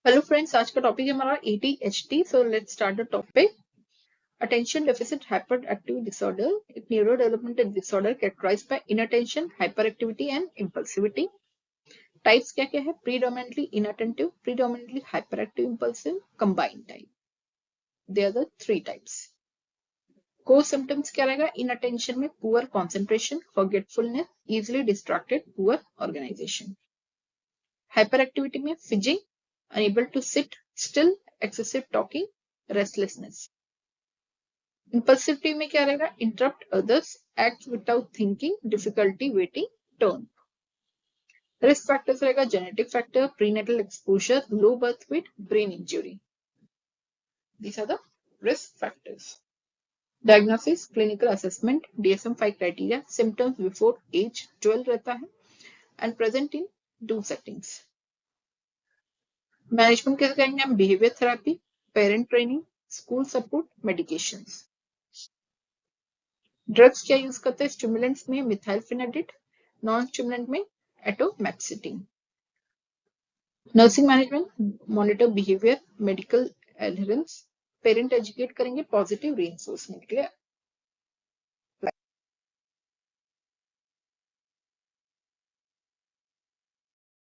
Hello friends, आज का topic है हमारा ADHD। So let's start the topic. Attention deficit hyper active disorder, एक neuro developmental disorder characterized by inattention, hyper activity and impulsivity. Types क्या क्या है? Predominantly inattentive, predominantly hyper active, impulsive, combined type. They are the three types. को symptoms क्या रहेगा? Inattention में poor concentration, forgetfulness, easily distracted, poor organization. Hyper activity में fidgeting, unable to sit still, excessive talking, restlessness. Impulsivity में क्या रहेगा? Interrupt others, act without thinking, difficulty waiting, turn. Risk factors रहेगा genetic factor, prenatal exposure, low birth weight, brain injury. These are the risk factors. Diagnosis, clinical assessment, DSM-5 criteria, symptoms before age 12 रहता है and present in 2 settings. Management कैसे करेंगे हम? Behaviour therapy, parent training, school support, medications. Drugs क्या use करते हैं? Stimulants में methylphenidate, non stimulant में atomoxetine. Nursing management, monitor behaviour, medical adherence, parent educate करेंगे पॉजिटिव रीइंफोर्समेंट के लिए